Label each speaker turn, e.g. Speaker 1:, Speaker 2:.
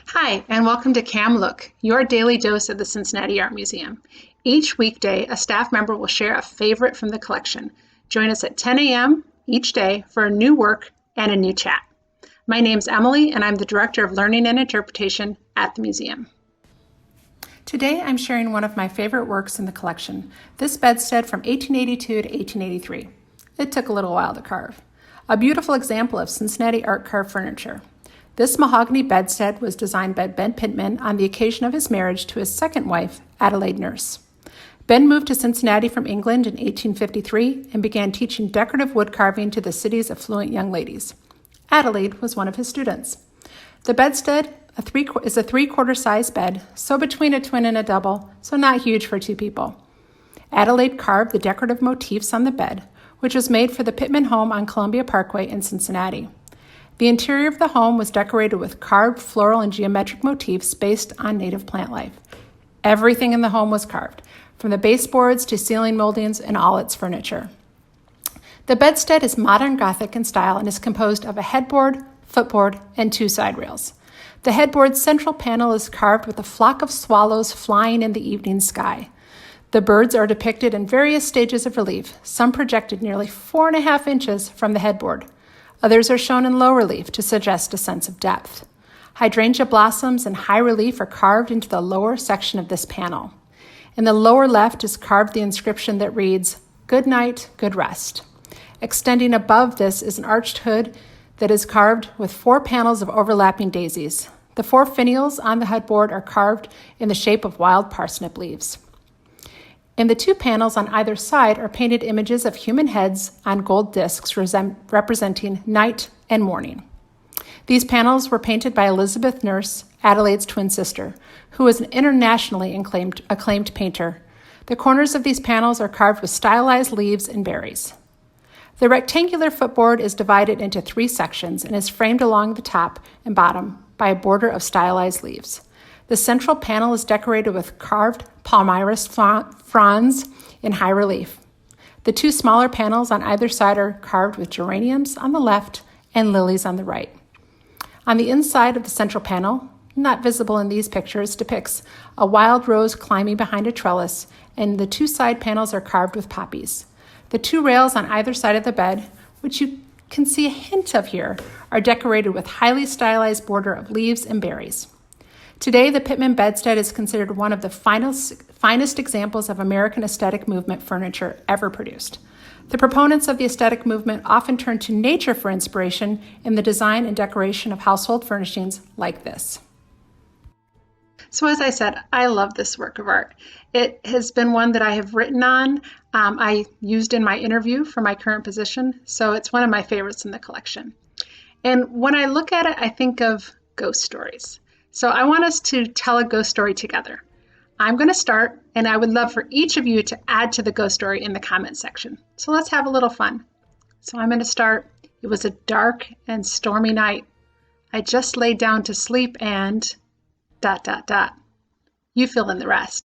Speaker 1: Hi, and welcome to Cam Look, your daily dose of the Cincinnati Art Museum. Each weekday, a staff member will share a favorite from the collection. Join us at 10 a.m. each day for a new work and a new chat. My name's Emily, and I'm the Director of Learning and Interpretation at the museum. Today, I'm sharing one of my favorite works in the collection, this bedstead from 1882 to 1883. It took a little while to carve. A beautiful example of Cincinnati art carved furniture. This mahogany bedstead was designed by Benn Pitman on the occasion of his marriage to his second wife, Adelaide Nourse. Benn moved to Cincinnati from England in 1853 and began teaching decorative wood carving to the city's affluent young ladies. Adelaide was one of his students. The bedstead is a three-quarter size bed, so between a twin and a double, so not huge for two people. Adelaide carved the decorative motifs on the bed, which was made for the Pitman home on Columbia Parkway in Cincinnati. The interior of the home was decorated with carved floral and geometric motifs based on native plant life. Everything in the home was carved, from the baseboards to ceiling moldings and all its furniture. The bedstead is modern Gothic in style and is composed of a headboard, footboard, and two side rails. The headboard's central panel is carved with a flock of swallows flying in the evening sky. The birds are depicted in various stages of relief, some projected nearly 4.5 inches from the headboard. Others are shown in low relief to suggest a sense of depth. Hydrangea blossoms in high relief are carved into the lower section of this panel. In the lower left is carved the inscription that reads, "Good night, good rest." Extending above this is an arched hood that is carved with 4 panels of overlapping daisies. The 4 finials on the headboard are carved in the shape of wild parsnip leaves. In the 2 panels on either side are painted images of human heads on gold discs representing night and morning. These panels were painted by Elizabeth Nourse, Adelaide's twin sister, who was an internationally acclaimed painter. The corners of these panels are carved with stylized leaves and berries. The rectangular footboard is divided into 3 sections and is framed along the top and bottom by a border of stylized leaves. The central panel is decorated with carved palmyra fronds in high relief. The 2 smaller panels on either side are carved with geraniums on the left and lilies on the right. On the inside of the central panel, not visible in these pictures, depicts a wild rose climbing behind a trellis, and the 2 side panels are carved with poppies. The 2 rails on either side of the bed, which you can see a hint of here, are decorated with highly stylized border of leaves and berries. Today, the Pitman bedstead is considered one of the finest examples of American aesthetic movement furniture ever produced. The proponents of the aesthetic movement often turn to nature for inspiration in the design and decoration of household furnishings like this. So as I said, I love this work of art. It has been one that I have written on. I used in my interview for my current position, so it's one of my favorites in the collection. And when I look at it, I think of ghost stories. So I want us to tell a ghost story together. I'm going to start, and I would love for each of you to add to the ghost story in the comment section. So let's have a little fun. So I'm going to start. It was a dark and stormy night. I just laid down to sleep and ... You fill in the rest.